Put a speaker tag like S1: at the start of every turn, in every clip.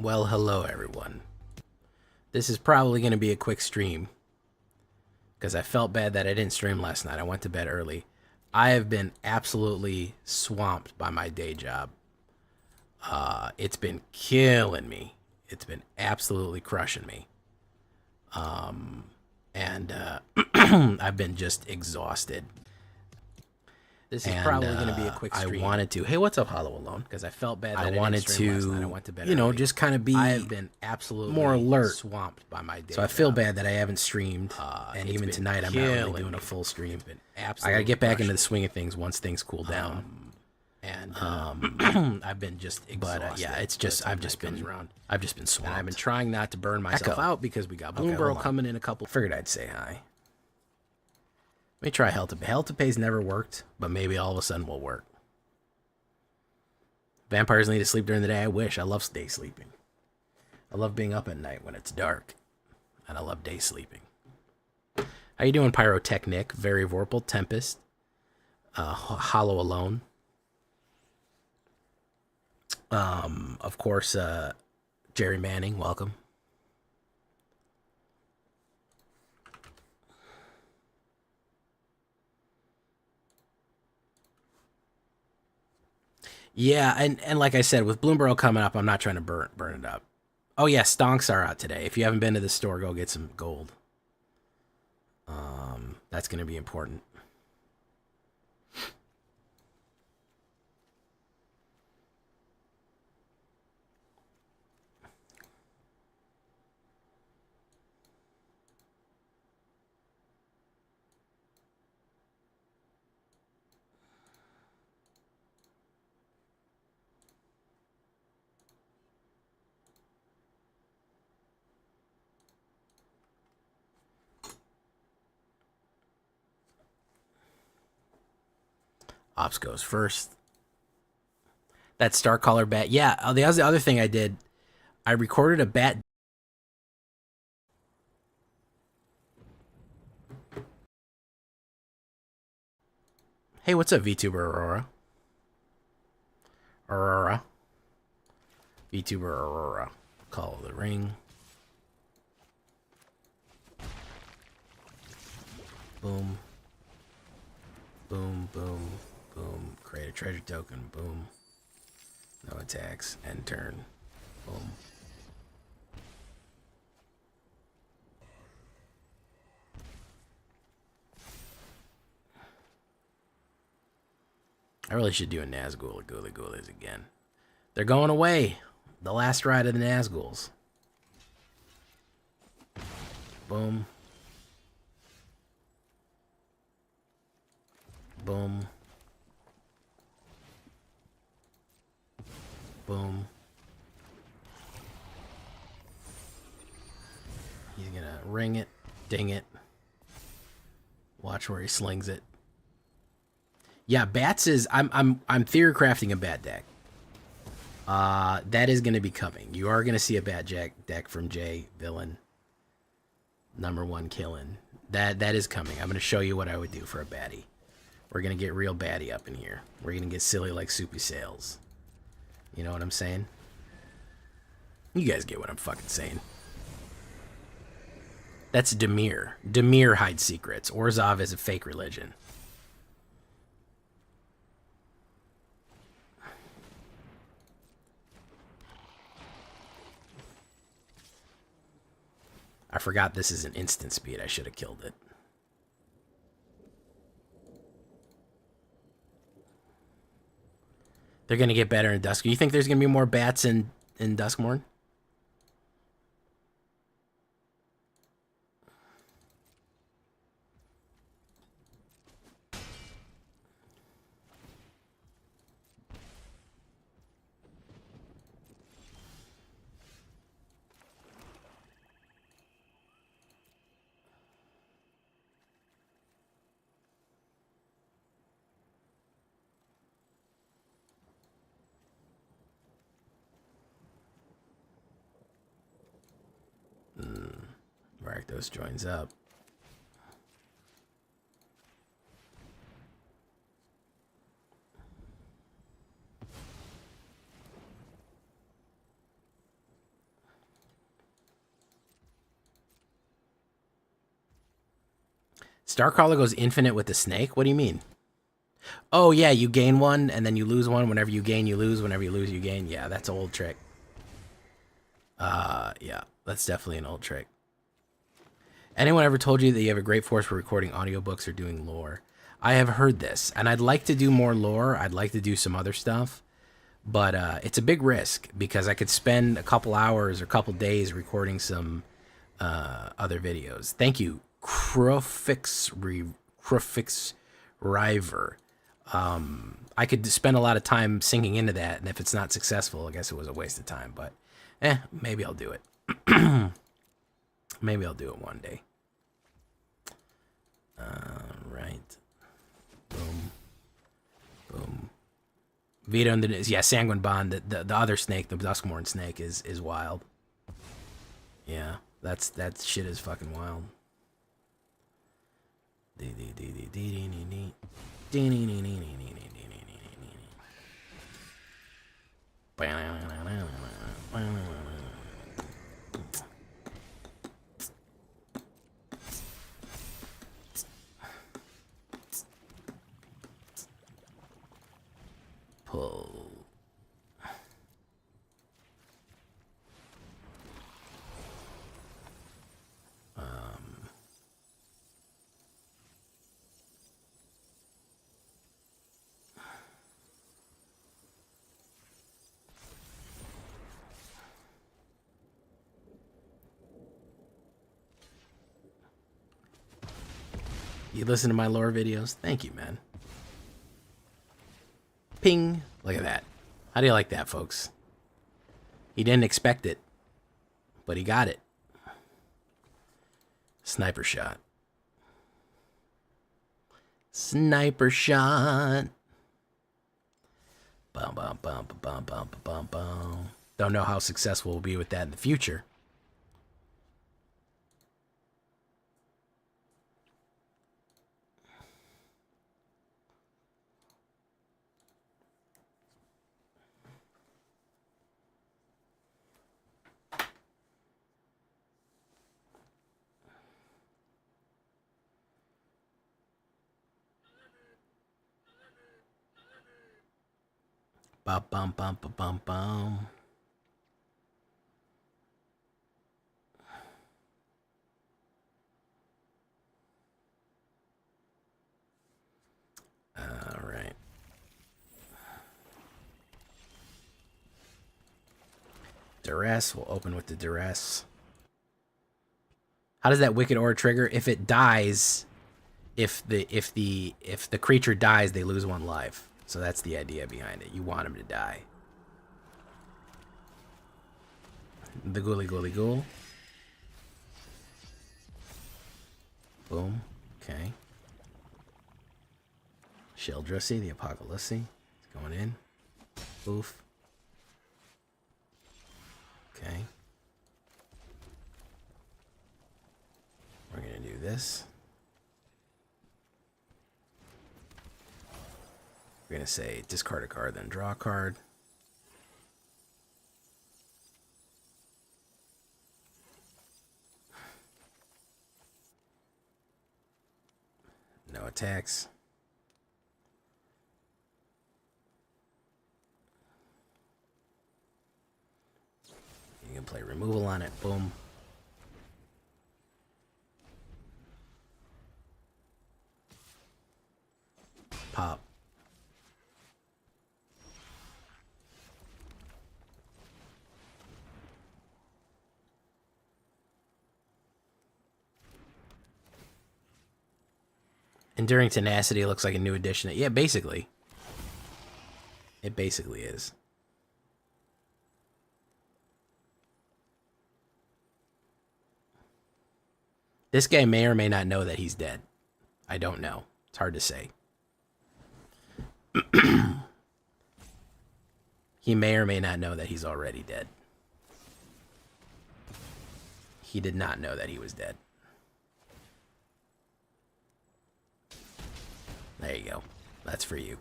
S1: Well, hello everyone. This is probably going to be a quick stream because I felt bad that I didn't stream last night. I went to bed early. I have been absolutely swamped by my day job. It's been killing me. It's been absolutely crushing me. And I've been just exhausted. This is probably going to be a quick stream. I wanted to. Hey, what's up, Hollow Alone? Because I felt bad that I wanted to, last night. I went to bed early. Just kind of be I have been absolutely more alert, swamped by my day. So I feel bad that I haven't streamed, and even tonight I'm not really doing a full stream. I gotta get back into the swing of things once things cool down. I've been just exhausted. But yeah, it's just I've just been swamped. And I've been trying not to burn myself out because we got Bloomburrow coming in a couple. Figured I'd say hi. Let me try Hell to Pay. Hell to Pay's never worked, but maybe all of a sudden will work. Vampires need to sleep during the day. I wish. I love day sleeping. I love being up at night when it's dark. And I love day sleeping. How you doing, Pyrotechnic? Very Vorpal, Tempest, Hollow Alone. Of course, Jerry Manning, welcome. Yeah, and like I said, with Bloomburrow coming up, I'm not trying to burn it up. Oh yeah, stonks are out today. If you haven't been to the store, go get some gold. That's gonna be important. Ops goes first. That Starcaller bat. Yeah, the other thing I did, I recorded a bat. Hey, what's up, VTuber Aurora? Aurora. VTuber Aurora. Call of the Ring. Boom. Boom, boom, boom. Create a treasure token. Boom. No attacks. End turn. Boom. I really should do a Nazgul or Ghoulie Ghoulies again. They're going away. The last ride of the Nazguls. Boom. Boom. Boom. He's gonna ring it, ding it. Watch where he slings it. Yeah, bats is I'm theory crafting a bat deck. That is gonna be coming. You are gonna see a bat deck from Jay Villain. #1 killing. That is coming. I'm gonna show you what I would do for a baddie. We're gonna get real baddie up in here. We're gonna get silly like Soupy Sales. You know what I'm saying? You guys get what I'm fucking saying. That's Demir. Demir hides secrets. Orzhov is a fake religion. I forgot this is an instant speed. I should have killed it. They're going to get better in Dusk. You think there's going to be more bats in Duskmourn? Rakdos joins up. Starcaller goes infinite with the snake? What do you mean? Oh, yeah, you gain one, and then you lose one. Whenever you gain, you lose. Whenever you lose, you gain. Yeah, that's an old trick. Yeah, that's definitely an old trick. Anyone ever told you that you have a great force for recording audiobooks or doing lore? I have heard this, and I'd like to do more lore. I'd like to do some other stuff, but it's a big risk because I could spend a couple hours or a couple days recording some other videos. Thank you, Crufix River. I could spend a lot of time sinking into that, and if it's not successful, I guess it was a waste of time. But, maybe I'll do it. Maybe I'll do it one day. Right. Boom. Boom. Vito and the Sanguine Bond. The other snake, the Duskmourn snake, is wild. Yeah, that shit is fucking wild. Pull. You listen to my lore videos? Thank you, man. Ping. Look at that. How do you like that, folks? He didn't expect it, but he got it. Sniper shot. Sniper shot. Bum, bum, bum, bum, bum, bum, bum. Don't know how successful we'll be with that in the future. Bum, bum, bum, bum, bum, bum. All right. Duress. We'll open with the Duress. How does that Wicked Aura trigger? If it dies, if the creature dies, they lose one life. So that's the idea behind it. You want him to die. The Ghoulie Ghoulie Ghoul. Boom. Okay. Sheldrissy, the Apocalypse. It's going in. Oof. Okay. We're going to do this. We're going to say discard a card, then draw a card. No attacks. You can play removal on it. Boom. Pop. Enduring Tenacity looks like a new addition. Yeah, basically. It basically is. This guy may or may not know that he's dead. I don't know. It's hard to say. He may or may not know that he's already dead. He did not know that he was dead. There you go. That's for you.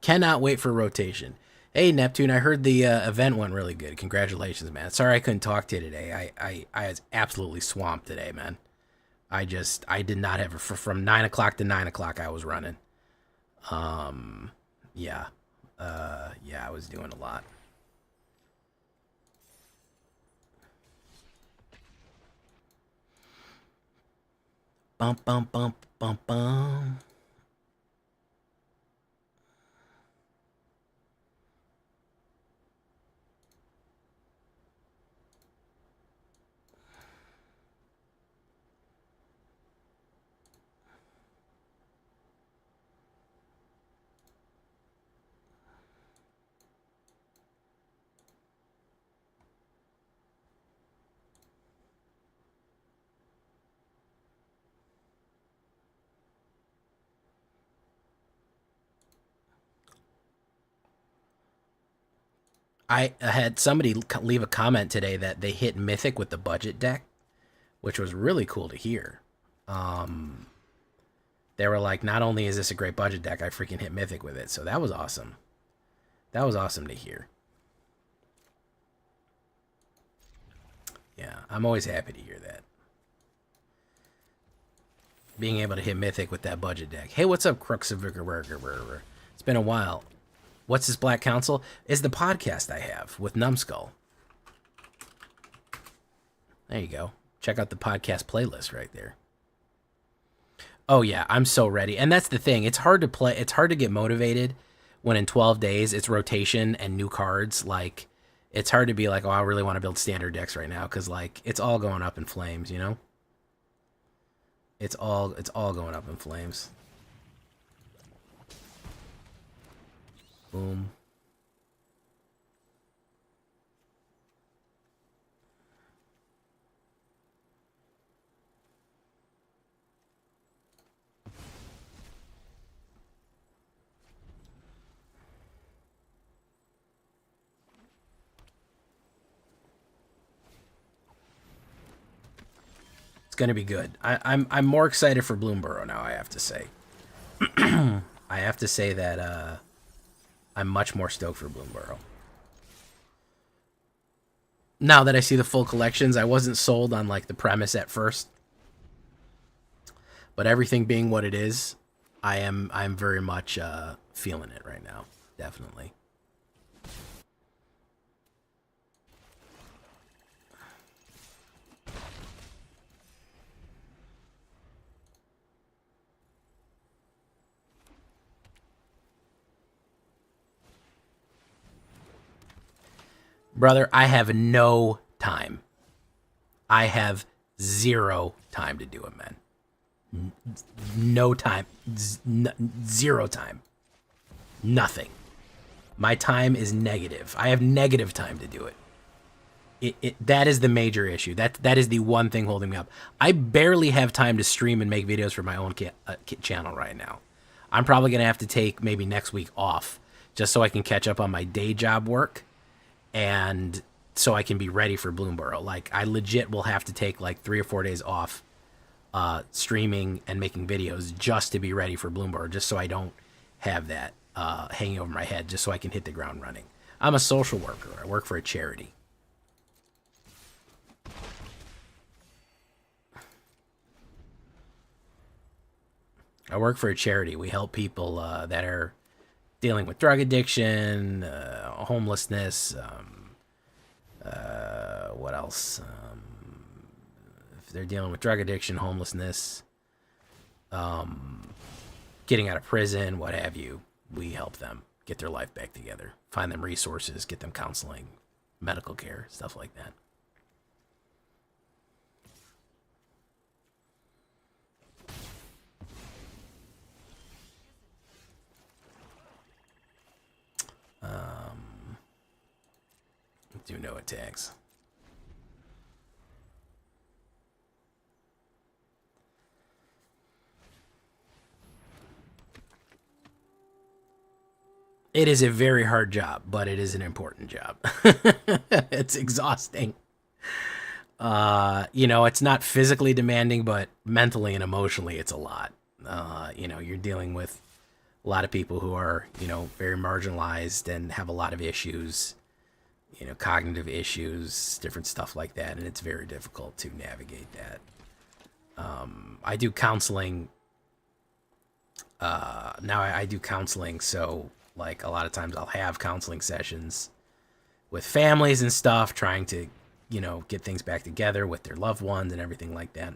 S1: Cannot wait for rotation. Hey, Neptune, I heard the event went really good. Congratulations, man. Sorry I couldn't talk to you today. I was absolutely swamped today, man. I did not have from 9 o'clock to 9 o'clock. I was running. Yeah, yeah, I was doing a lot. Bump, bump, bump, bump, bump. I had somebody leave a comment today that they hit Mythic with the budget deck, which was really cool to hear. They were like, not only is this a great budget deck, I freaking hit Mythic with it. So that was awesome. That was awesome to hear. Yeah, I'm always happy to hear that. Being able to hit Mythic with that budget deck. Hey, what's up, Crooks of Burger? It's been a while. What's this Black Council? Is the podcast I have with Numbskull. There you go. Check out the podcast playlist right there. Oh yeah, I'm so ready. And that's the thing. It's hard to play. It's hard to get motivated when in 12 days it's rotation and new cards. Like, it's hard to be like, oh, I really want to build standard decks right now because like it's all going up in flames, you know? It's all going up in flames. Boom. It's gonna be good. I'm more excited for Bloomburrow now. I have to say. I have to say that I'm much more stoked for Bloomburrow. Now that I see the full collections, I wasn't sold on like the premise at first, but everything being what it is, I'm very much feeling it right now. Definitely. Brother, I have no time. I have zero time to do it, man. No time. Zero time. Nothing. My time is negative. I have negative time to do it. That is the major issue. That is the one thing holding me up. I barely have time to stream and make videos for my own channel right now. I'm probably going to have to take maybe next week off just so I can catch up on my day job work and so I can be ready for Bloomburrow. Like, I legit will have to take like 3 or 4 days off streaming and making videos just to be ready for Bloomburrow, just so I don't have that hanging over my head, just so I can hit the ground running. I'm a social worker. I work for a charity. I work for a charity. We help people that are dealing with drug addiction, homelessness, what else? If they're dealing with drug addiction, homelessness, getting out of prison, what have you, we help them get their life back together, find them resources, get them counseling, medical care, stuff like that. Do no attacks. It is a very hard job, but it is an important job. It's exhausting. It's not physically demanding, but mentally and emotionally, it's a lot. You're dealing with a lot of people who are, very marginalized and have a lot of issues, cognitive issues, different stuff like that, and it's very difficult to navigate that. I do counseling. Now I do counseling, so like a lot of times I'll have counseling sessions with families and stuff, trying to, get things back together with their loved ones and everything like that.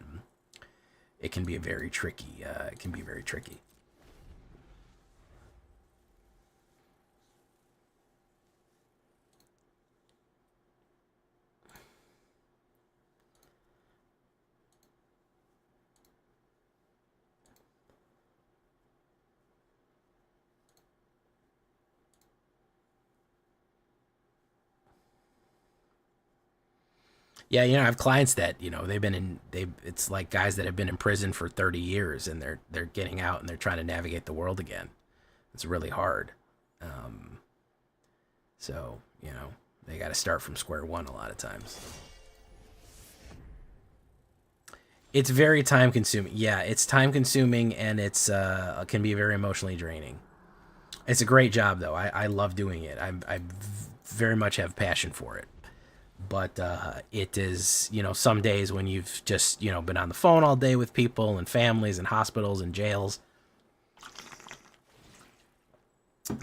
S1: It can be very tricky. It can be very tricky. Yeah, I have clients that it's like guys that have been in prison for 30 years and they're getting out and they're trying to navigate the world again. It's really hard. Um, so they got to start from square one a lot of times. It's very time consuming. Yeah, it's time consuming and it's can be very emotionally draining. It's a great job though. I love doing it. I very much have passion for it. But it is, some days when you've just, been on the phone all day with people and families and hospitals and jails,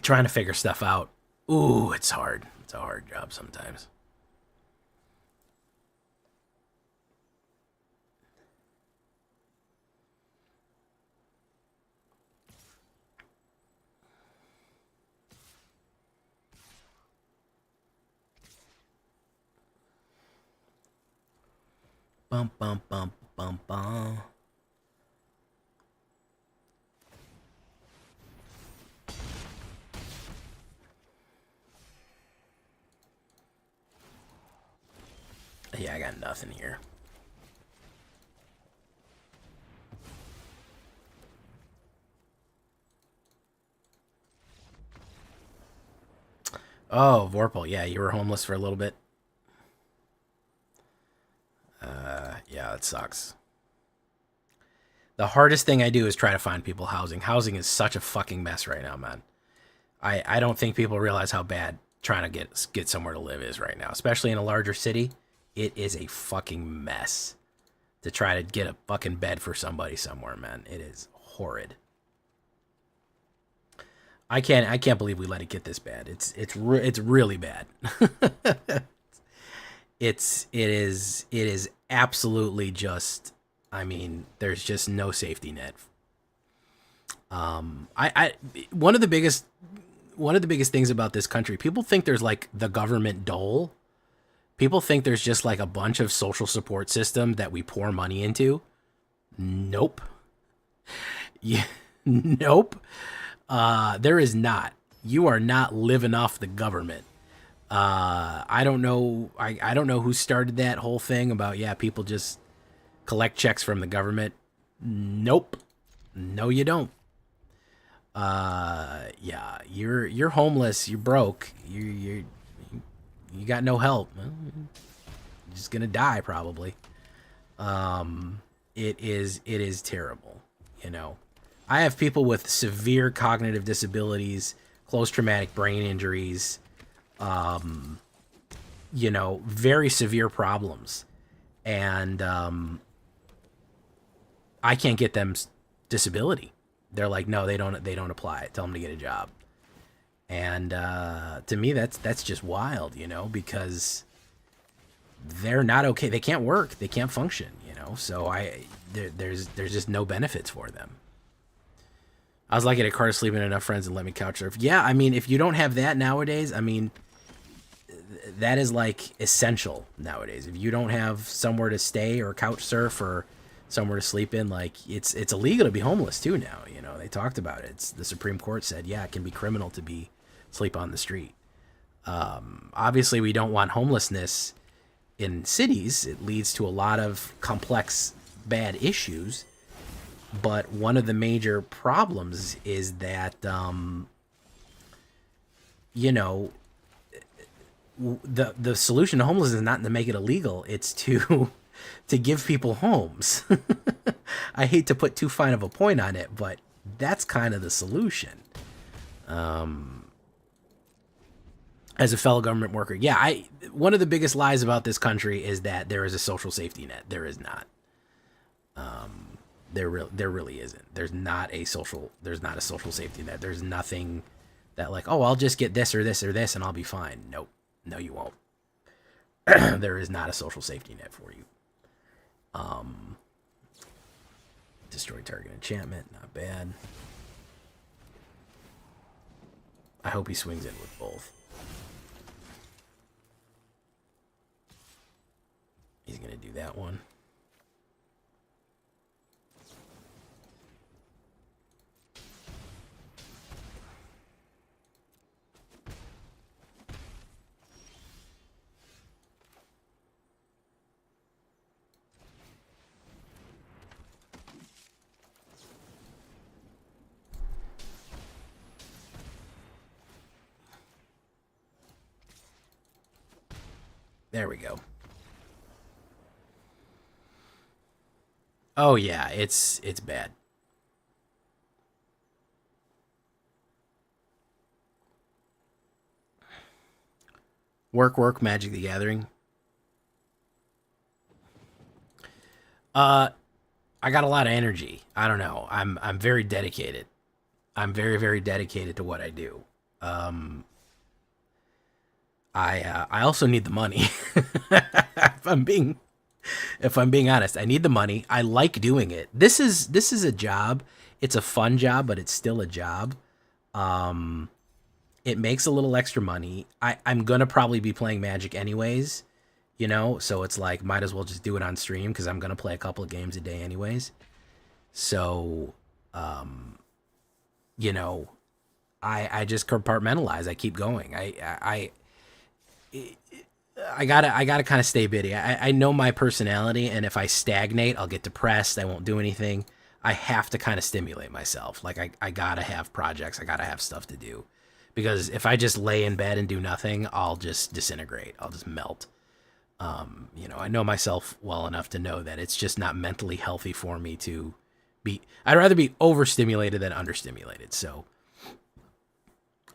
S1: trying to figure stuff out. Ooh, it's hard. It's a hard job sometimes. Bum bum bum bum bum. Yeah, I got nothing here. Oh, Vorpal. Yeah, you were homeless for a little bit. Yeah, it sucks. The hardest thing I do is try to find people housing. Housing is such a fucking mess right now, man. I don't think people realize how bad trying to get somewhere to live is right now, especially in a larger city. It is a fucking mess to try to get a fucking bed for somebody somewhere, man. It is horrid. I can't believe we let it get this bad. It's really bad. It is absolutely just. I mean, there's just no safety net. I one of the biggest things about this country, people think there's like the government dole. People think there's just like a bunch of social support system that we pour money into. Nope. Yeah, nope. There is not. You are not living off the government. I don't know. I don't know who started that whole thing about people just collect checks from the government. Nope. No, you don't. Yeah, you're homeless. You're broke. You got no help. Well, you're just gonna die probably. It is terrible. You know, I have people with severe cognitive disabilities, close traumatic brain injuries, very severe problems, and I can't get them disability. They're like, no, they don't apply. Tell them to get a job. And to me, that's just wild, because they're not okay. They can't work. They can't function. So there's just no benefits for them. I was lucky to Carter sleeping enough friends and let me couch surf. Yeah, I mean, if you don't have that nowadays, I mean, that is like essential nowadays. If you don't have somewhere to stay or couch surf or somewhere to sleep in, like it's illegal to be homeless too now. They talked about it. The Supreme Court said, yeah, it can be criminal to be sleep on the street. Obviously, we don't want homelessness in cities. It leads to a lot of complex bad issues. But one of the major problems is that, the solution to homelessness is not to make it illegal. It's to to give people homes. I hate to put too fine of a point on it, but that's kind of the solution. As a fellow government worker, yeah, one of the biggest lies about this country is that there is a social safety net. There is not. There really isn't. There's not a social safety net. There's nothing that like, oh, I'll just get this or this or this and I'll be fine. Nope. No, you won't. There is not a social safety net for you. Destroy target enchantment, not bad. I hope he swings in with both. He's gonna do that one. There we go. Oh yeah, it's bad. Work, Magic the Gathering. I got a lot of energy. I don't know. I'm very dedicated. I'm very very dedicated to what I do. Um, I also need the money. If I'm being honest, I need the money. I like doing it. This is a job. It's a fun job, but it's still a job. Um, it makes a little extra money. I'm gonna probably be playing Magic anyways, so it's like might as well just do it on stream because I'm gonna play a couple of games a day anyways. So, um, you know, I just compartmentalize. I keep going. I gotta kind of stay busy. I know my personality, and if I stagnate, I'll get depressed. I won't do anything. I have to kind of stimulate myself. Like I gotta have projects. I gotta have stuff to do, because if I just lay in bed and do nothing, I'll just disintegrate. I'll just melt. I know myself well enough to know that it's just not mentally healthy for me to be. I'd rather be overstimulated than understimulated. So,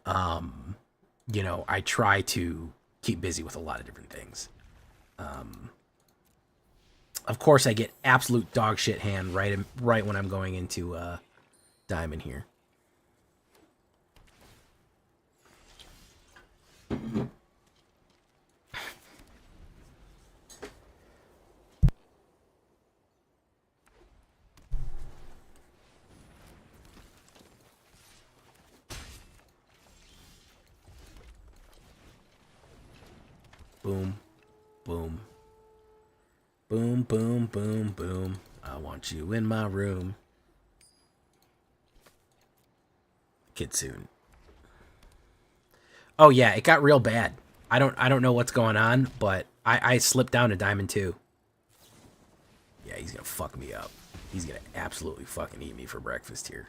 S1: um, I try to keep busy with a lot of different things. Um, of course, I get absolute dog shit hand right when I'm going into diamond here. Boom, boom, boom, boom, boom, boom. I want you in my room. Kitsune. Oh yeah, it got real bad. I don't know what's going on, but I slipped down to diamond 2. Yeah, he's gonna fuck me up. He's gonna absolutely fucking eat me for breakfast here.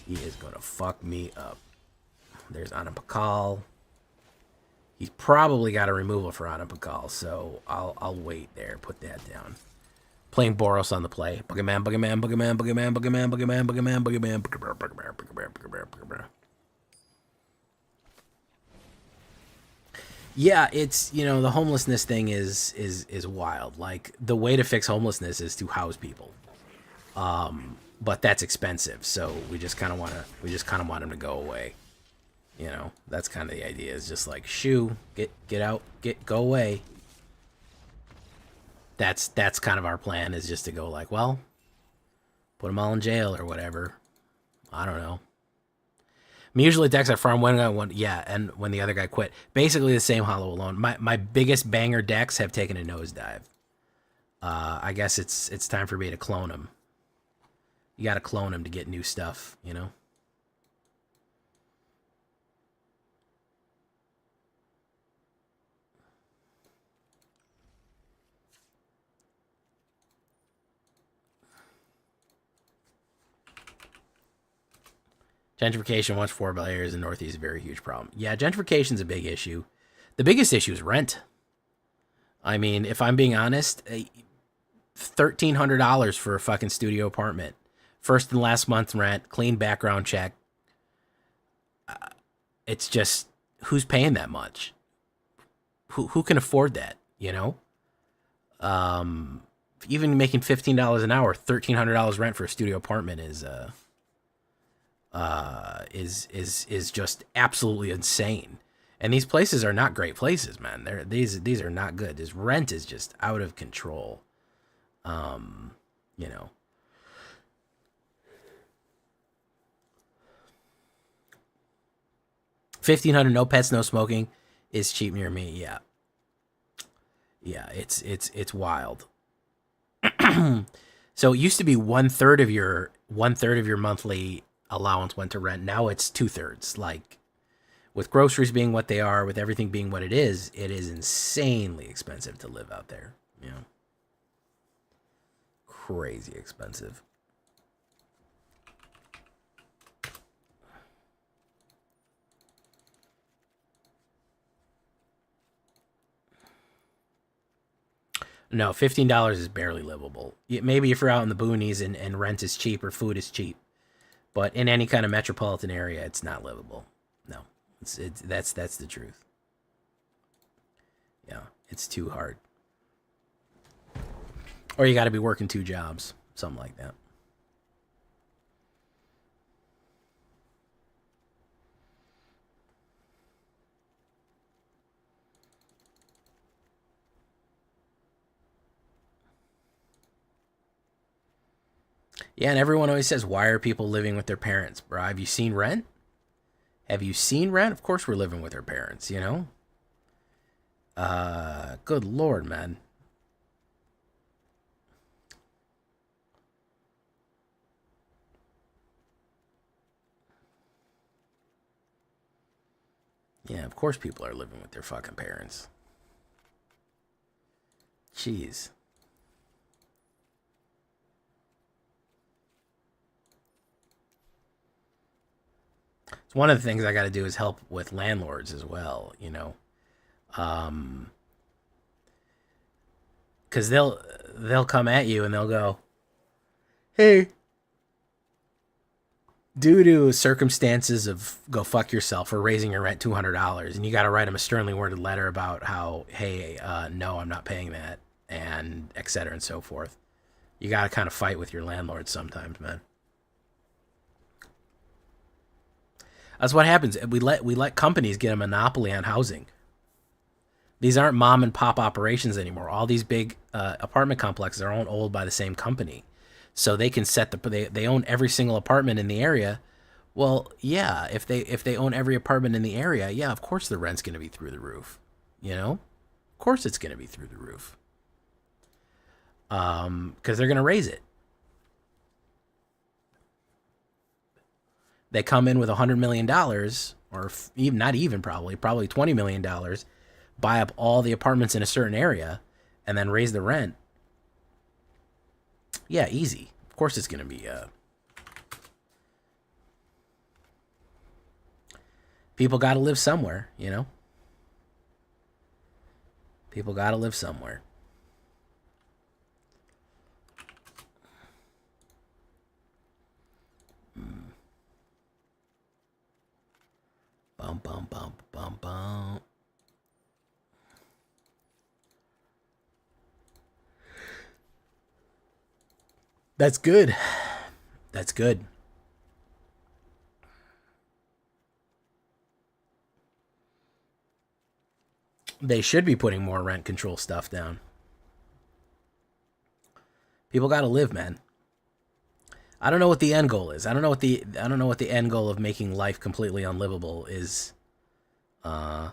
S1: He is gonna fuck me up. There's Anna Pakal. He's probably got a removal for Anna Pakal, so I'll wait there. Put that down. Playing Boros on the play. Boogeyman, Boogeyman, Boogeyman, Boogeyman, Boogeyman, Boogeyman, Boogeyman, Boogeyman, Boogeyman. Yeah, it's the homelessness thing is wild. Like the way to fix homelessness is to house people. But that's expensive, so we just kind of want them to go away. That's kind of the idea. Is just like shoo, get out, go away. That's kind of our plan. Is just to go like, well, put them all in jail or whatever. I don't know. I mean, usually decks I farm one guy one, yeah, and when the other guy quit. Basically the same Hollow Alone. My biggest banger decks have taken a nosedive. I guess it's time for me to clone them. You got to clone them to get new stuff. Gentrification once 4 players in Northeast is a very huge problem. Yeah, gentrification's a big issue. The biggest issue is rent. I mean, if I'm being honest, $1,300 for a fucking studio apartment, first and last month rent, clean background check. It's just who's paying that much? Who can afford that? Um, even making $15 an hour, $1,300 rent for a studio apartment is just absolutely insane. And these places are not great places, man. These are not good. This rent is just out of control. You know. $1,500, no pets, no smoking, is cheap near me. Yeah, yeah, it's wild. So it used to be one third of your monthly allowance went to rent. Now it's 2/3. Like with groceries being what they are, with everything being what it is insanely expensive to live out there. You know, crazy expensive. No, $15 is barely livable. Maybe if you're out in the boonies and rent is cheap or food is cheap, but in any kind of metropolitan area, it's not livable. No, that's the truth. Yeah, it's too hard. Or you got to be working two jobs, something like that. Yeah, and everyone always says, "Why are people living with their parents, bro? Have you seen Rent? Have you seen Rent? Of course, we're living with our parents. You know, good lord, man. Yeah, of course, people are living with their fucking parents. Jeez. It's one of the things I got to do is help with landlords as well. You know, um, because they'll come at you and they'll go, "Hey, due to circumstances of go fuck yourself for raising your rent $200," and you got to write them a sternly worded letter about how, hey, no, I'm not paying that, and et cetera and so forth. You got to kind of fight with your landlord sometimes, man. That's what happens. We let companies get a monopoly on housing. These aren't mom and pop operations anymore. All these big apartment complexes are all owned by the same company, so they can set they own every single apartment in the area. Well, yeah, if they own every apartment in the area, yeah, of course the rent's going to be through the roof. You know, of course it's going to be through the roof. Because they're going to raise it. They come in with $100 million, or even not even probably $20 million, buy up all the apartments in a certain area, and then raise the rent. Yeah, easy. Of course, it's going to be. People got to live somewhere, you know. People got to live somewhere. Bum bum bum bum bum. That's good. That's good. They should be putting more rent control stuff down. People got to live, man. I don't know what the end goal is. I don't know what the end goal of making life completely unlivable is. Uh,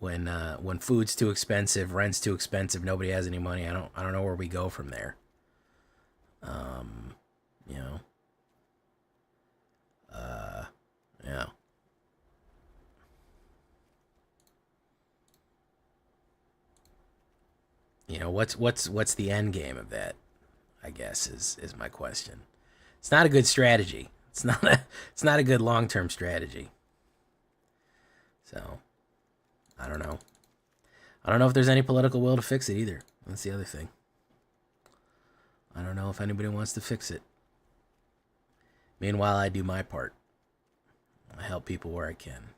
S1: when food's too expensive, rent's too expensive, nobody has any money. I don't know where we go from there. Um, you know, uh, yeah. What's the end game of that? I guess is my question. It's not a good strategy. It's not a good long term strategy. So I don't know. I don't know if there's any political will to fix it either. That's the other thing. I don't know if anybody wants to fix it. Meanwhile, I do my part. I help people where I can.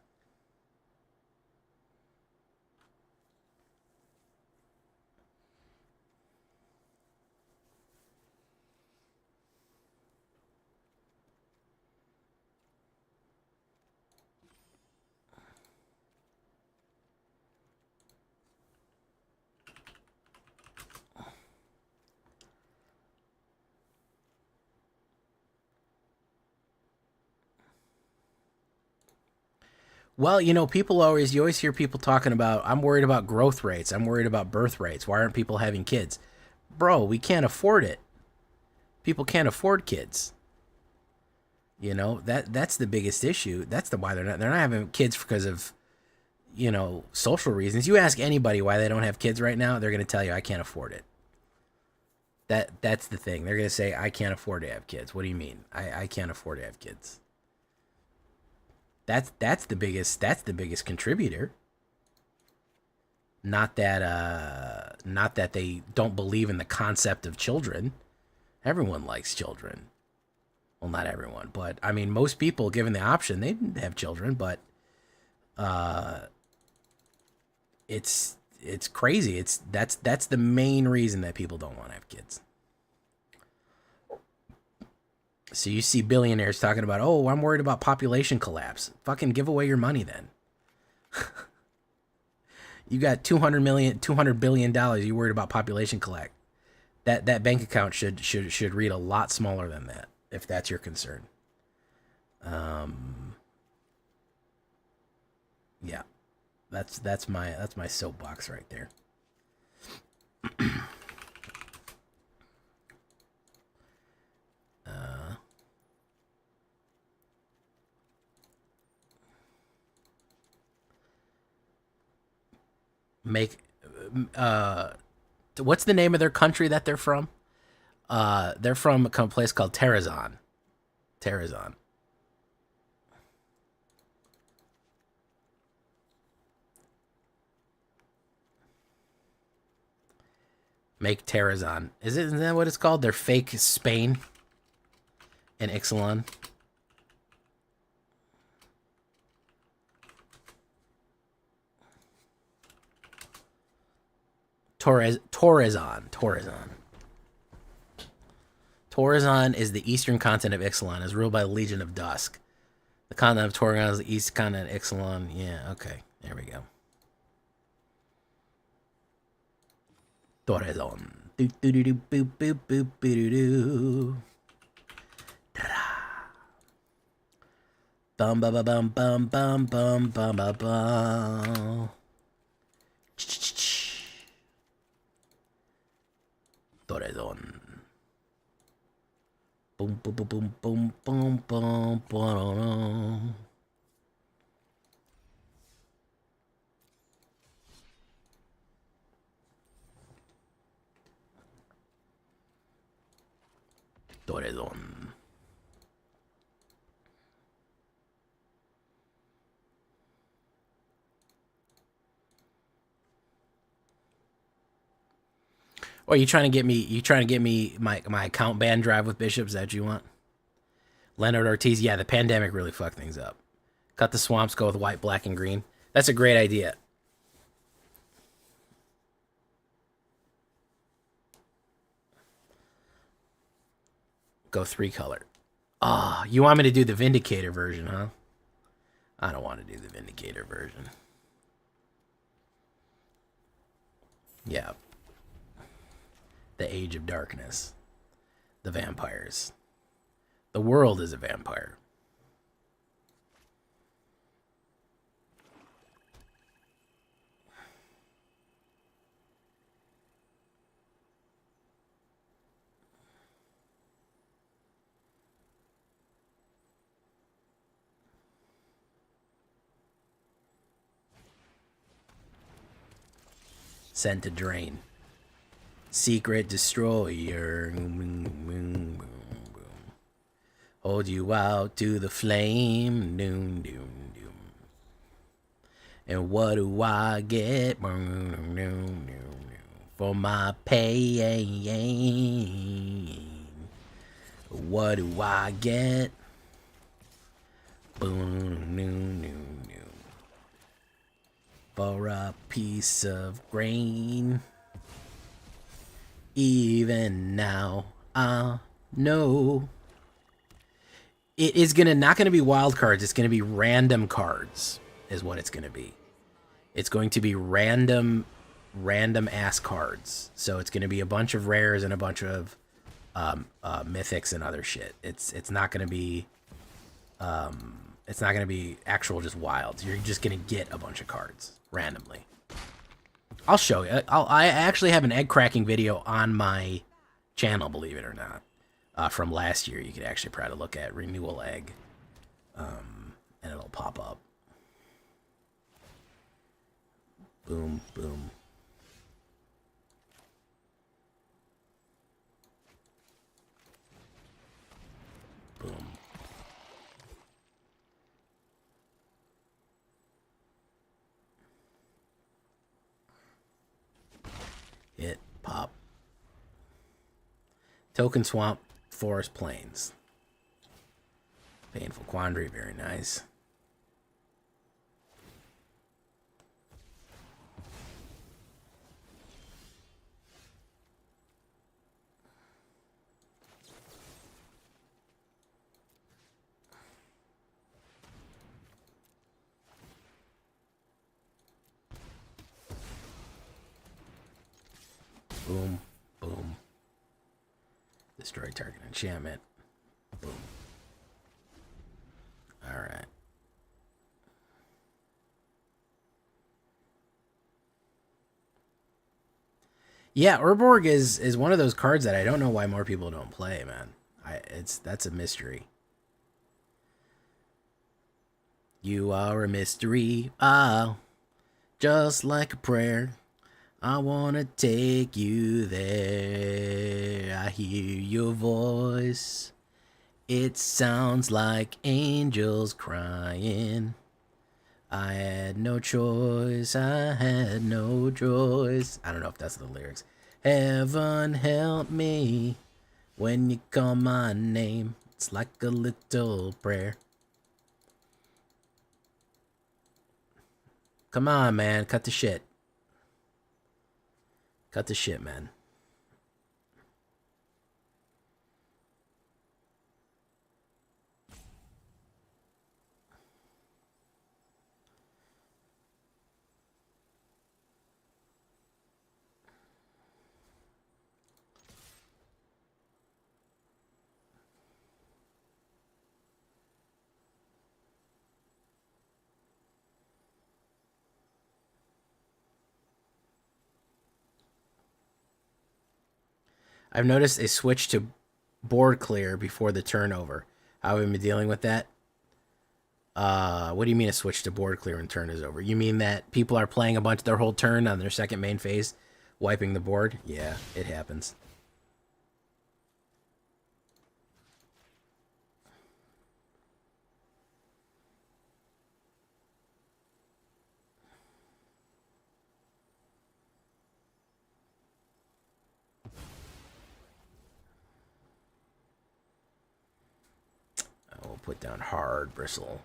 S1: Well, you always hear people talking about, I'm worried about growth rates. I'm worried about birth rates. Why aren't people having kids? Bro, we can't afford it. People can't afford kids. That's the biggest issue. That's why they're not having kids because of, social reasons. You ask anybody why they don't have kids right now, they're going to tell you I can't afford it. That's the thing. They're going to say I can't afford to have kids. What do you mean? I can't afford to have kids. That's the biggest contributor. Not that they don't believe in the concept of children. Everyone likes children. Well, not everyone, but I mean most people given the option, they have children, but it's crazy. That's the main reason that people don't want to have kids. So you see billionaires talking about, "Oh, I'm worried about population collapse." Fucking give away your money then. You got $200 billion. You worried about population collapse? That bank account should read a lot smaller than that if that's your concern. Yeah, that's my soapbox right there. Make what's the name of their country that they're from? They're from a place called Terrazon. Terrazon. Make Terrazon. Isn't that what it's called? They're fake Spain and Ixalan. Torrezon. Torrezon is the eastern continent of Ixalan. Is ruled by the Legion of Dusk. The continent of Torrezon is the east continent of Ixalan. Yeah, okay. There we go. Torrezon. Do do do do boop boop boop doo doo. Bum bum bum bum bum bum bum bum bum. Torrezon. Boom boom boom boom boom boom boom boom. Torrezon. Or you trying to get me? You trying to get me my account ban drive with bishops? Is that what you want? Leonard Ortiz. Yeah, the pandemic really fucked things up. Cut the swamps. Go with white, black, and green. That's a great idea. Go 3-color. Ah, you want me to do the Vindicator version, huh? I don't want to do the Vindicator version. Yeah. The Age of Darkness. The vampires. The world is a vampire. Sent to drain. Secret destroyer. Hold you out to the flame. Doom, doom, doom. And what do I get? For my pain. What do I get? For a piece of grain. Even now, I know. It is not gonna be wild cards. It's gonna be random cards, is what it's gonna be. It's going to be random ass cards. So it's gonna be a bunch of rares and a bunch of mythics and other shit. It's not gonna be It's not gonna be actual just wilds. You're just gonna get a bunch of cards randomly. I'll show you. I actually have an egg cracking video on my channel, believe it or not, from last year. You could actually probably look at renewal egg, and it'll pop up. Boom, boom. Boom. Hit, pop. Token Swamp, Forest Plains. Painful Quandary, very nice. Boom, boom. Destroy target enchantment. Boom. Alright. Yeah, Urborg is one of those cards that I don't know why more people don't play, man. That's a mystery. You are a mystery, just like a prayer. I wanna take you there. I hear your voice. It sounds like angels crying. I had no choice. I had no choice. I don't know if that's the lyrics. Heaven help me when you call my name. It's like a little prayer. Come on, man. Cut the shit. Cut the shit, man. I've noticed a switch to board clear before the turnover. How have we been dealing with that? What do you mean a switch to board clear when turn is over? You mean that people are playing a bunch of their whole turn on their second main phase, wiping the board? Yeah, it happens. I will put down Hard Bristle.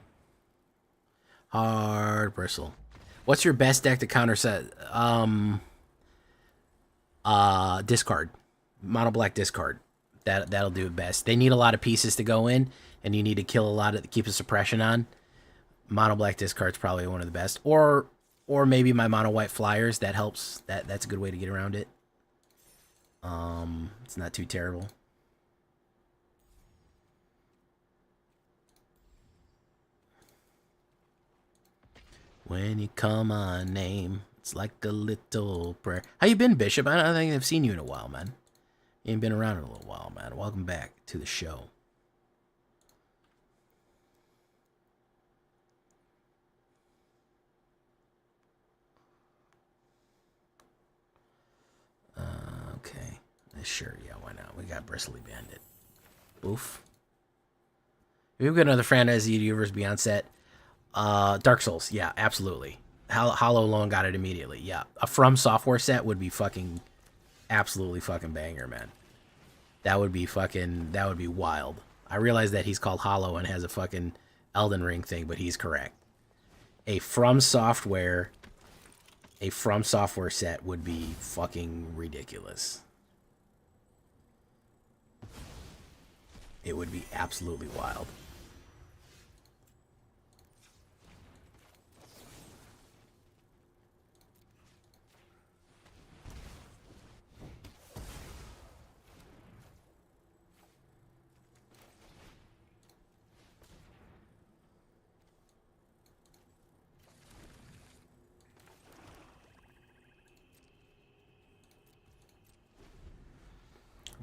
S1: Hard Bristle. What's your best deck to counter set? Discard. Mono black discard. That'll do it best. They need a lot of pieces to go in, and you need to kill a lot of keep a suppression on. Mono black discard's probably one of the best. Or maybe my mono white flyers. That helps. That's a good way to get around it. It's not too terrible. When you call my name, it's like a little prayer. How you been, Bishop? I don't think I've seen you in a while, man. You ain't been around in a little while, man. Welcome back to the show. Okay. Sure, yeah, why not? We got Bristly Bandit. Oof. We've got another Fantasy Universe Beyond set. Dark Souls, yeah, absolutely. Hollow Lone got it immediately, yeah. A From Software set would be fucking absolutely fucking banger, man. That would be wild. I realize that he's called Hollow and has a fucking Elden Ring thing, but he's correct. A From Software set would be fucking ridiculous. It would be absolutely wild.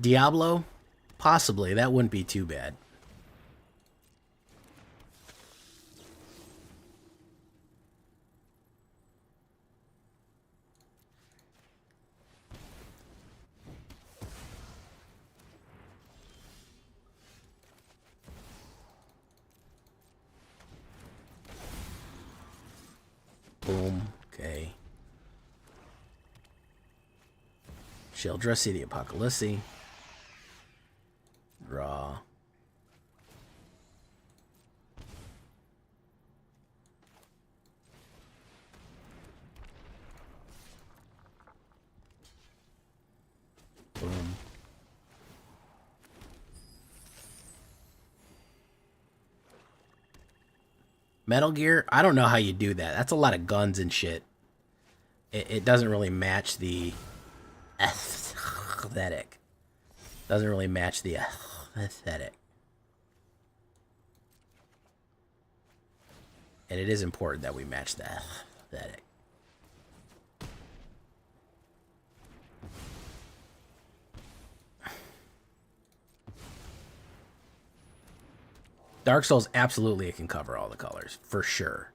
S1: Diablo? Possibly. That wouldn't be too bad. Boom. Okay. Sheldra, City Apocalypse. Draw. Boom. Metal Gear, I don't know how you do that. That's a lot of guns and shit. It doesn't really match the aesthetic. Doesn't really match the aesthetic. And it is important that we match the aesthetic. Dark Souls, absolutely, it can cover all the colors. For sure.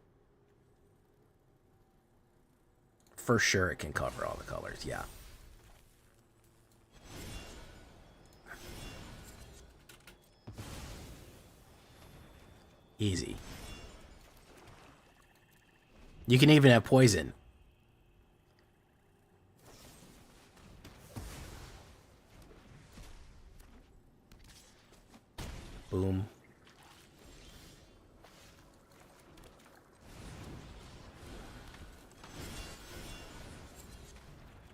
S1: For sure it can cover all the colors, yeah. Easy. You can even have poison. Boom.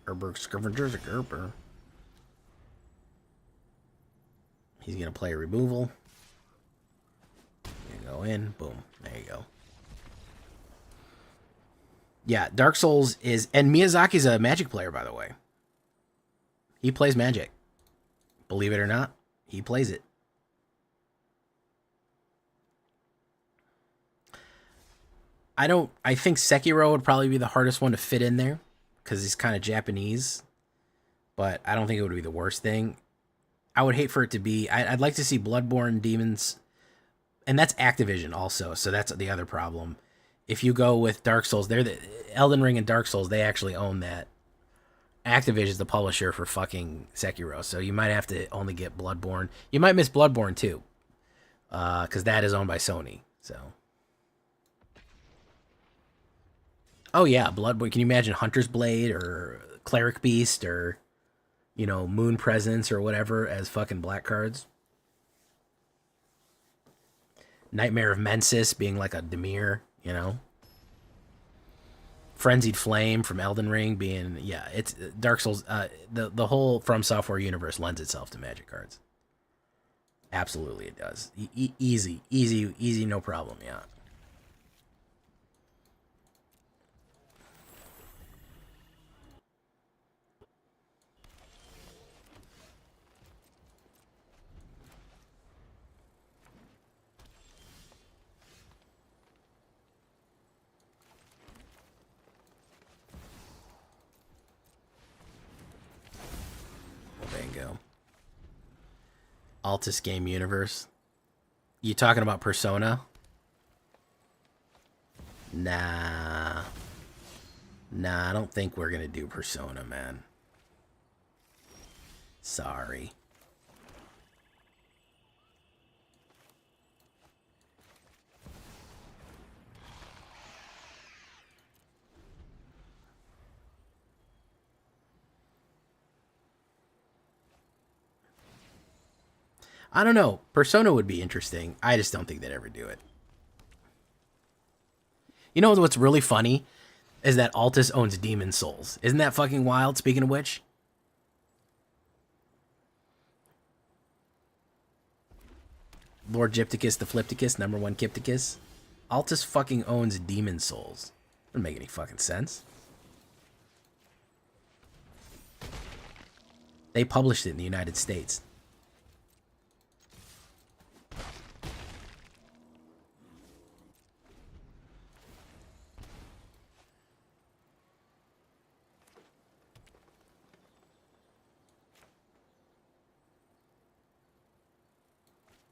S1: Herberg Scavenger's a Gerber. He's going to play removal. Go in. Boom. There you go. Yeah, Dark Souls is... And Miyazaki's a Magic player, by the way. He plays Magic. Believe it or not, he plays it. I think Sekiro would probably be the hardest one to fit in there, because he's kind of Japanese. But I don't think it would be the worst thing. I would hate for it to be... I'd like to see Bloodborne, Demons... And that's Activision also, so that's the other problem. If you go with Dark Souls, they're the Elden Ring and Dark Souls, they actually own that. Activision is the publisher for fucking Sekiro, so you might have to only get Bloodborne. You might miss Bloodborne too, because that is owned by Sony. So, oh yeah, Bloodborne. Can you imagine Hunter's Blade or Cleric Beast or Moon Presence or whatever as fucking black cards? Nightmare of Mensis being like a Demir, Frenzied Flame from Elden Ring being, yeah, it's Dark Souls. The whole From Software universe lends itself to Magic cards. Absolutely, it does. Easy, no problem. Yeah. Bingo. Altus Game Universe. You talking about Persona? Nah, I don't think we're gonna do Persona, man. Sorry. I don't know. Persona would be interesting. I just don't think they'd ever do it. You know what's really funny? Is that Altus owns Demon Souls. Isn't that fucking wild, speaking of which? Lord Gypticus the Flipticus, #1 Kipticus. Altus fucking owns Demon Souls. Doesn't make any fucking sense. They published it in the United States.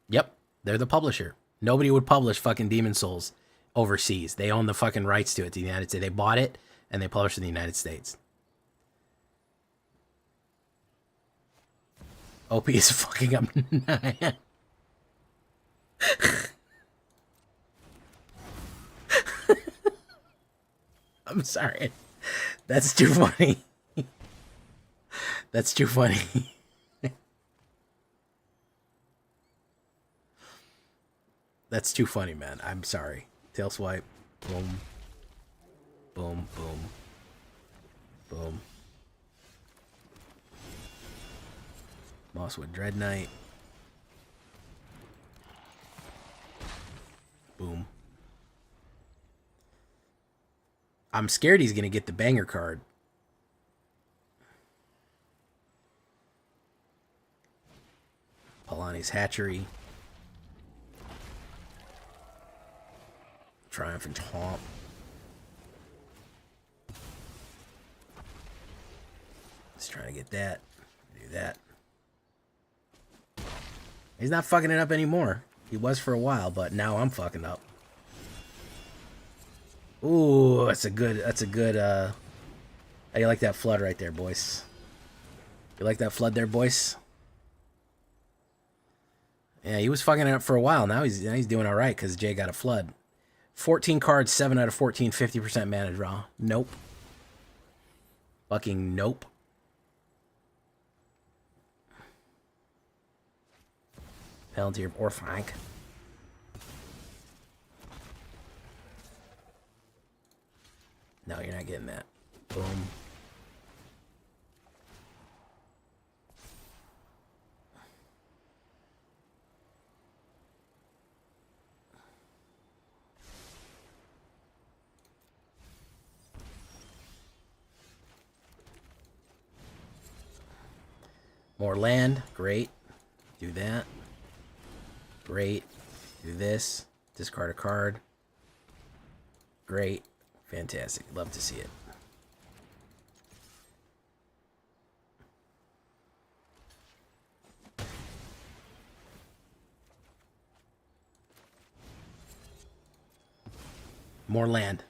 S1: Yep, they're the publisher. Nobody would publish fucking Demon Souls overseas. They own the fucking rights to it. The United States. They bought it and they published it in the United States. OP is fucking up. I'm sorry. That's too funny. That's too funny. That's too funny, man. I'm sorry. Tail swipe. Boom. Boom, boom. Boom. Mosswood Dread Knight. Boom. I'm scared he's going to get the banger card. Polani's Hatchery. Triumphant Haunt. Let's try to get that. Do that. He's not fucking it up anymore. He was for a while, but now I'm fucking up. Ooh, that's a good, how you like that flood right there, boys? You like that flood there, boys? Yeah, he was fucking it up for a while. Now he's doing all right because Jay got a flood. 14 cards, 7 out of 14, 50% mana draw. Nope. Fucking nope. Penalty of Orphank. No, you're not getting that. Boom. More land. Great. Do that. Great. Do this. Discard a card. Great. Fantastic. Love to see it. More land.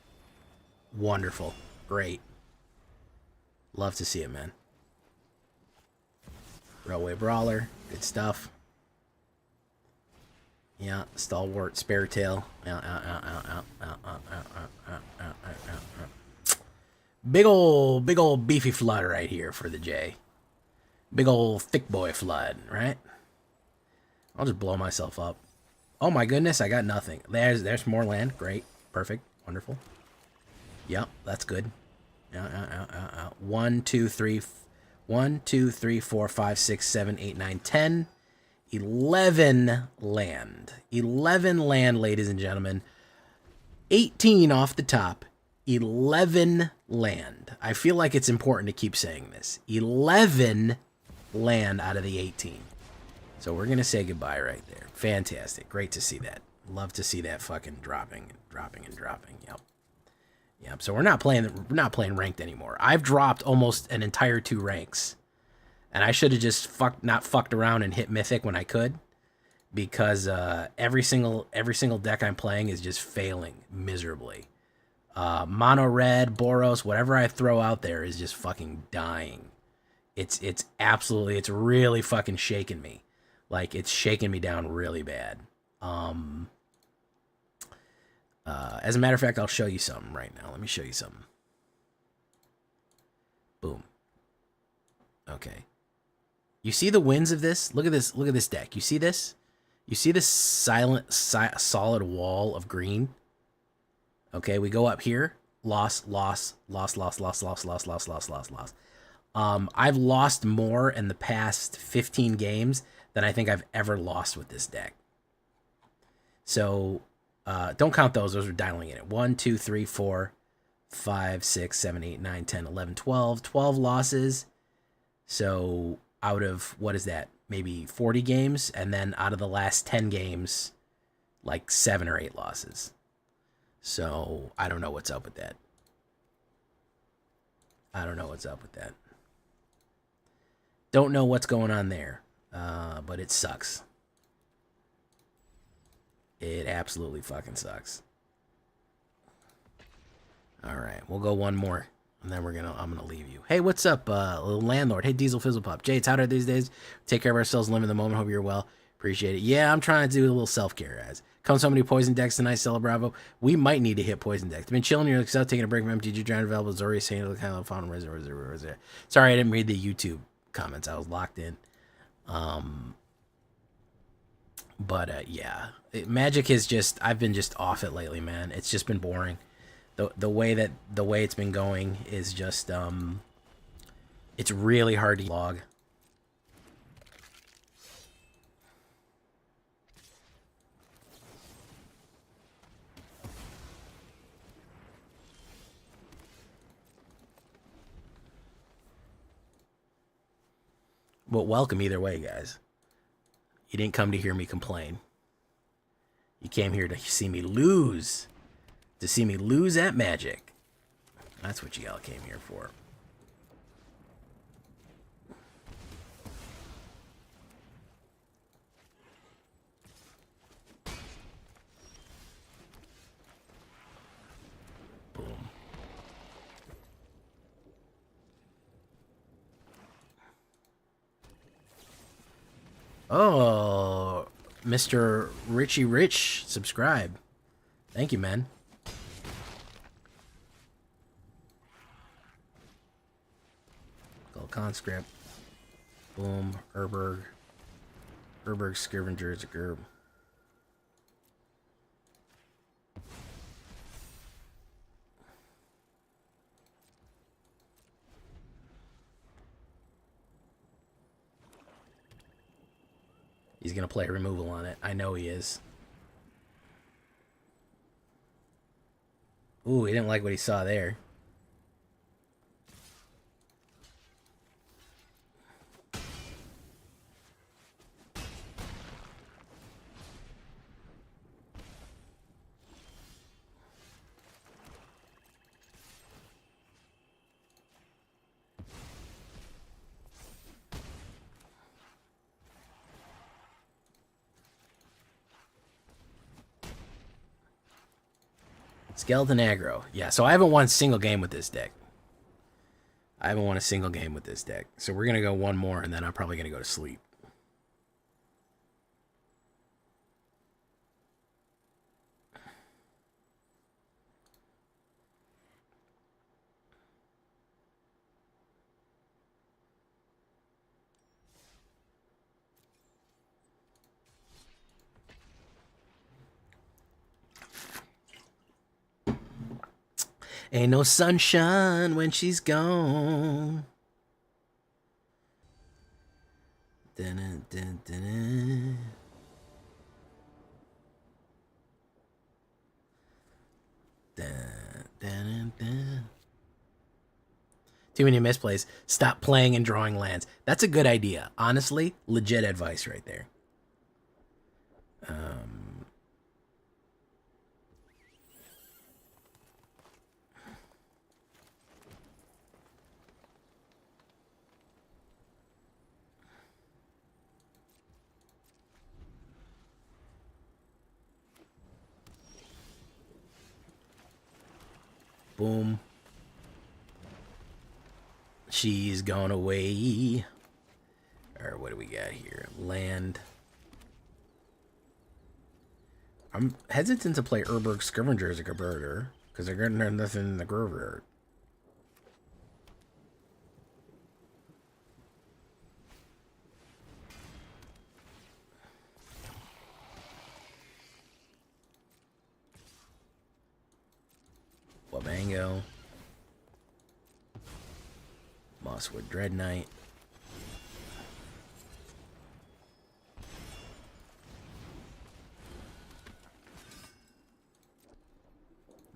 S1: Wonderful. Great. Love to see it, man. Railway Brawler. Good stuff. Yeah, Stalwart, Spare Tail. Big old beefy flood right here for the J. Big old thick boy flood, right? I'll just blow myself up. Oh my goodness, I got nothing. There's more land. Great. Perfect. Wonderful. Yep, that's good. 1, 2, 3, 1, 2, 3, 4, 5, 6, 7, 8, 9, 10. 11 land. 11 land, ladies and gentlemen. 18 off the top. 11 land. I feel like it's important to keep saying this. 11 land out of the 18. So we're going to say goodbye right there. Fantastic. Great to see that. Love to see that fucking dropping. Yep. Yep. So we're not playing ranked anymore. I've dropped almost an entire 2 ranks. And I should have just not fucked around and hit Mythic when I could, because every single deck I'm playing is just failing miserably. Mono red, Boros, whatever I throw out there is just fucking dying. It's really fucking shaking me. Like, it's shaking me down really bad. As a matter of fact, I'll show you something right now. Let me show you something. Boom. Okay. You see the wins of this? Look at this. Look at this deck. You see this? You see this solid wall of green? Okay, we go up here. Loss. I've lost more in the past 15 games than I think I've ever lost with this deck. So, don't count those. Those are dialing in it. 1, 2, 3, 4, 5, 6, 7, 8, 9, 10, 11, 12. 12 losses. So, out of, what is that? Maybe 40 games. And then out of the last 10 games, like 7 or 8 losses. So, I don't know what's up with that. Don't know what's going on there. But it sucks. It absolutely fucking sucks. All right, we'll go one more, and then I'm gonna leave you. Hey, what's up, little landlord? Hey, Diesel Fizzlepop. Jay, it's hotter these days. Take care of ourselves, live in the moment. Hope you're well. Appreciate it. Yeah, I'm trying to do a little self care, guys. Come so many poison decks tonight, Stella Bravo. We might need to hit poison decks. Been chilling here, like, taking a break from MTG, trying to develop Zori, saying, look how found reservoir. Sorry, I didn't read the YouTube comments. I was locked in. But yeah, Magic is just, I've been just off it lately, man. It's just been boring. The way it's been going is just it's really hard to log. But welcome either way, guys. You didn't come to hear me complain. You came here to see me lose. To see me lose at Magic. That's what you all came here for. Boom. Oh, Mr. Richie Rich, subscribe. Thank you, man. Gold Conscript. Boom. Urberg. Urberg Scavenger is a Gerb. He's going to play removal on it. I know he is. Ooh, he didn't like what he saw there. Skeleton aggro. Yeah, so I haven't won a single game with this deck. I haven't won a single game with this deck. So we're going to go one more, and then I'm probably going to go to sleep. Ain't no sunshine when she's gone. Dun, dun, dun, dun. Dun, dun, dun. Too many misplays. Stop playing and drawing lands. That's a good idea. Honestly, legit advice right there. Boom. She's gone away. Or what do we got here? Land. I'm hesitant to play Urberg Scavenger as a converter because they're going to have nothing in the graveyard. Wabango. Mosswood Dread Knight.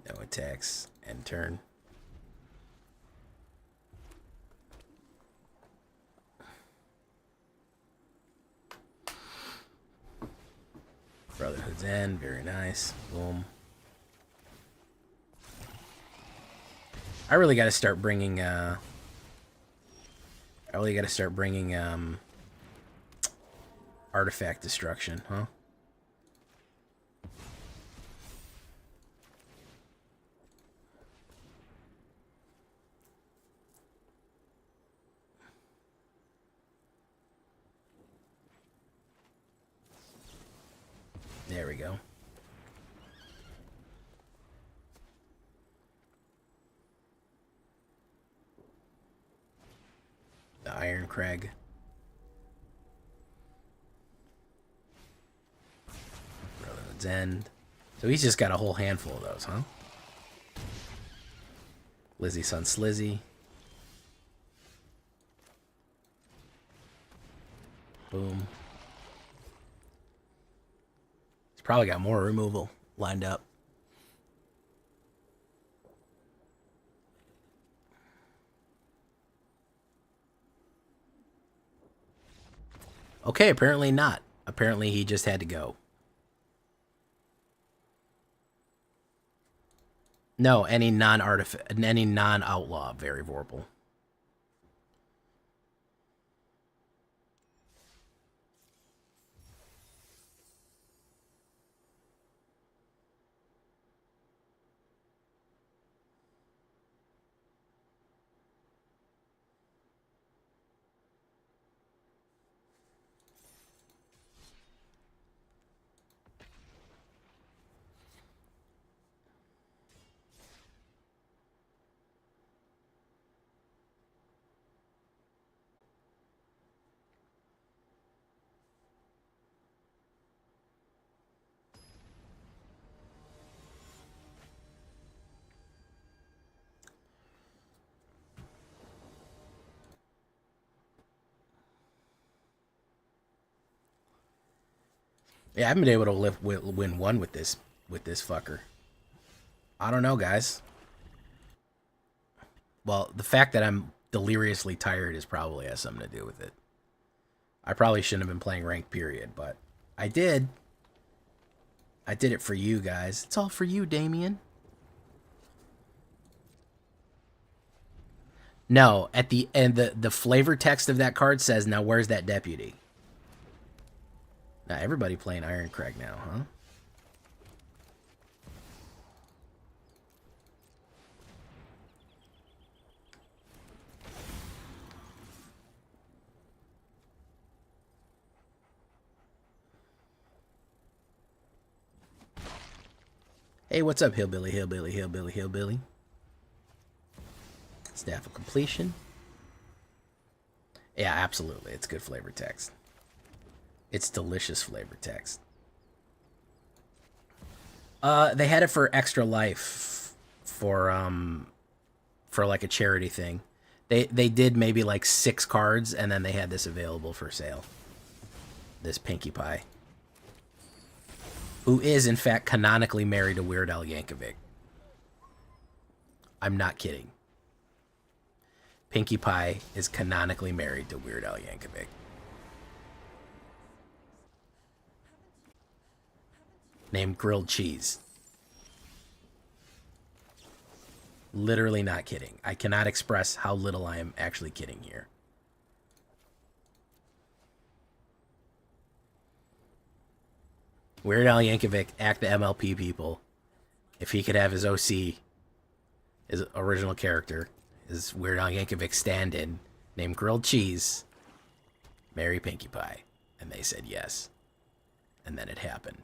S1: No attacks. End turn. Brotherhood's End. Very nice. Boom. I really got to start bringing Artifact Destruction, huh? There we go. The Iron Crag. Brotherhood's End. So he's just got a whole handful of those, huh? Lizzie Son Slizzy. Boom. He's probably got more removal lined up. Okay, apparently not. Apparently he just had to go. No, any non-outlaw, very vorpal. Yeah, I haven't been able to win one with this fucker. I don't know, guys. Well, the fact that I'm deliriously tired is probably has something to do with it. I probably shouldn't have been playing ranked, period, but I did. I did it for you guys. It's all for you, Damien. No, at the end, the flavor text of that card says, "Now where's that deputy?" Now everybody playing Iron Crag now, huh? Hey, what's up, Hillbilly, Hillbilly, Hillbilly, Hillbilly? Staff of Completion. Yeah, absolutely. It's good flavor text. It's delicious flavor text. They had it for Extra Life for like a charity thing. They did maybe like 6 cards and then they had this available for sale. This Pinkie Pie. Who is in fact canonically married to Weird Al Yankovic. I'm not kidding. Pinkie Pie is canonically married to Weird Al Yankovic. Named Grilled Cheese. Literally not kidding. I cannot express how little I am actually kidding here. Weird Al Yankovic, act the MLP people. If he could have his OC, his original character, his Weird Al Yankovic stand-in, named Grilled Cheese, marry Pinkie Pie. And they said yes. And then it happened.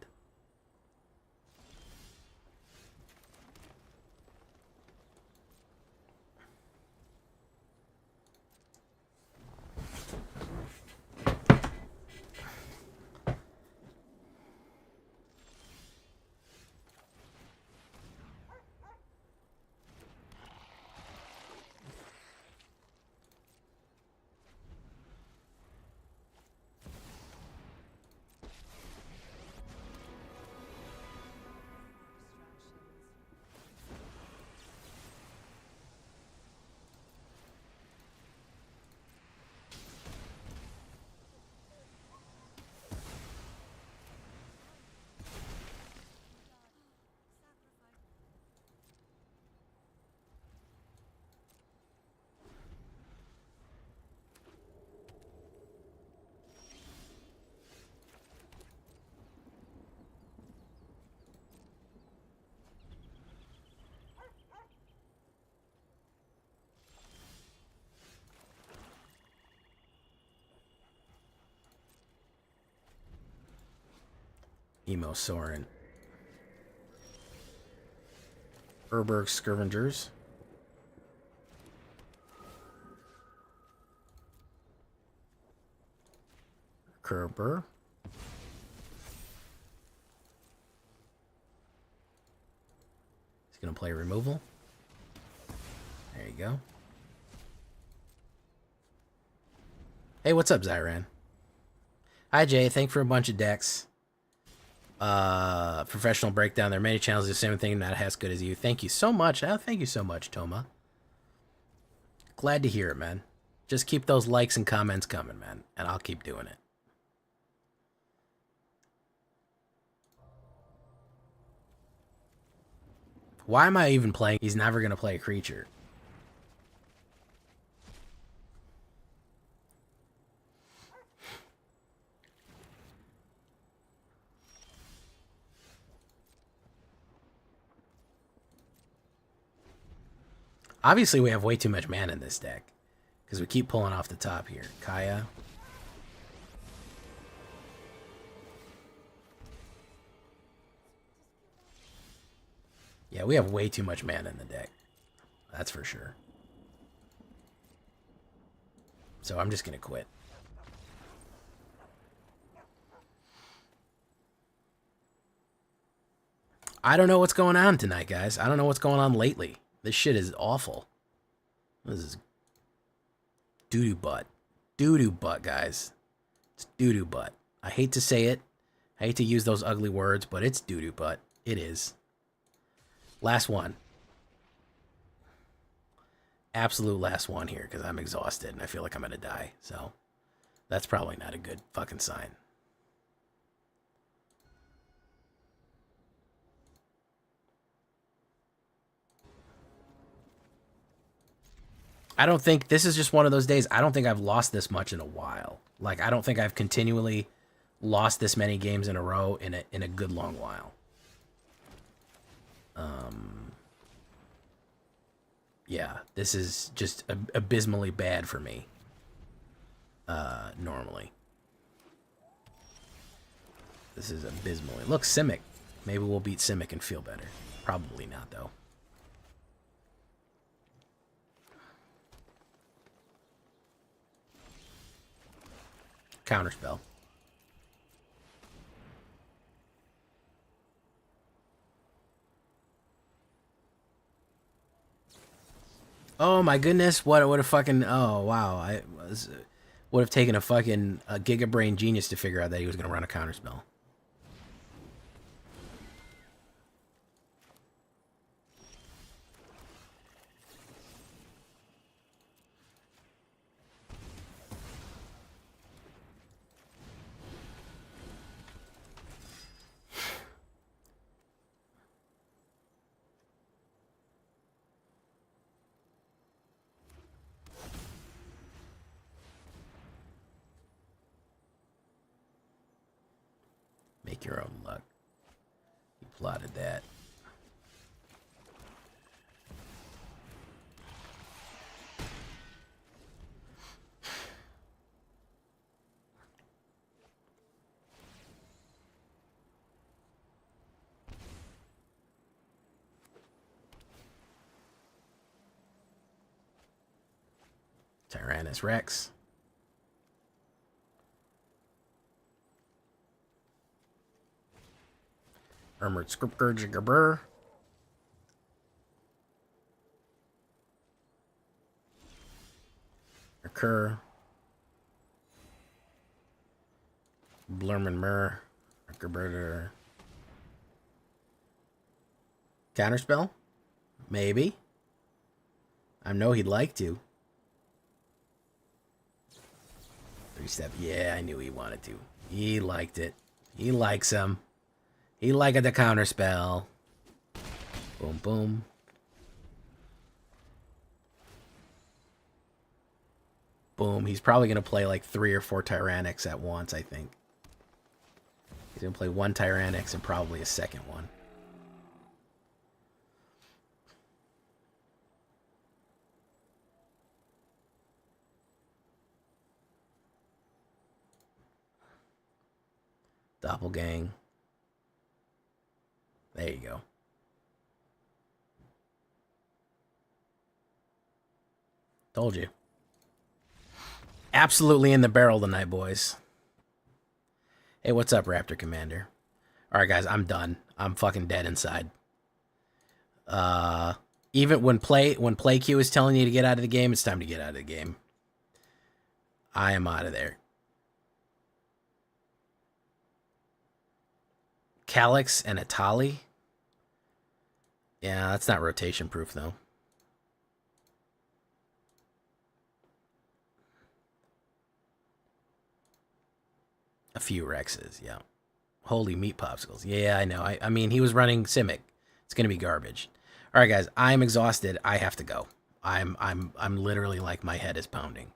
S1: Emo Soren. Urberg Scavengers. Kerber. He's going to play removal. There you go. Hey, what's up, Zyran? Hi, Jay. Thank you for a bunch of decks. Professional breakdown. There are many channels do the same thing, not as good as you. Thank you so much. Thank you so much, Toma. Glad to hear it, man. Just keep those likes and comments coming, man, and I'll keep doing it. Why am I even playing? He's never going to play a creature. Obviously, we have way too much mana in this deck because we keep pulling off the top here. Kaya. Yeah, we have way too much mana in the deck. That's for sure. So I'm just going to quit. I don't know what's going on tonight, guys. I don't know what's going on lately. This shit is awful. This is doo-doo butt. Doo-doo butt, guys. It's doo-doo butt. I hate to say it. I hate to use those ugly words, but it's doo-doo butt. It is. Last one. Absolute last one here, because I'm exhausted and I feel like I'm going to die. So that's probably not a good fucking sign. I don't think this is just one of those days. I don't think I've lost this much in a while. Like, I don't think I've continually lost this many games in a row in a good long while. Yeah, this is just abysmally bad for me. Normally. This is abysmally. Look, Simic. Maybe we'll beat Simic and feel better. Probably not, though. Counterspell. Oh my goodness! What a fucking wow! I would have taken a fucking Giga Brain genius to figure out that he was gonna run a counterspell. Make your own luck. He plotted that. Tyrannus Rex. Armored Scriptgurger. Occur. Blurman Mur. Gerberter. Counterspell? Maybe. I know he'd like to. 3-step. Yeah, I knew he wanted to. He liked it. He likes him. He liked the counterspell. Boom, boom. Boom. He's probably going to play like 3 or 4 Tyrannics at once, I think. He's going to play 1 Tyrannix and probably a second one. Doppelgang. There you go. Told you. Absolutely in the barrel tonight, boys. Hey, what's up, Raptor Commander? All right, guys, I'm done. I'm fucking dead inside. Even when play queue is telling you to get out of the game, it's time to get out of the game. I am out of there. Calyx and Atali? Yeah, that's not rotation proof, though. A few Rexes, yeah. Holy meat popsicles. Yeah, I know. I mean, he was running Simic. It's gonna be garbage. All right, guys. I'm exhausted. I have to go. I'm literally like my head is pounding.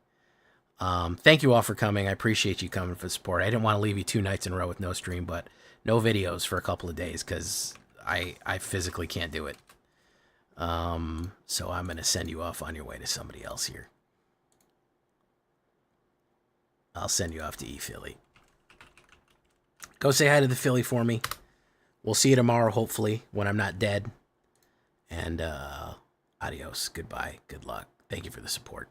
S1: Thank you all for coming. I appreciate you coming for the support. I didn't want to leave you 2 nights in a row with no stream, but no videos for a couple of days because I physically can't do it. So I'm gonna send you off on your way to somebody else here. I'll send you off to ePhilly. Go say hi to the Philly for me. We'll see you tomorrow, hopefully, when I'm not dead. And adios. Goodbye. Good luck. Thank you for the support.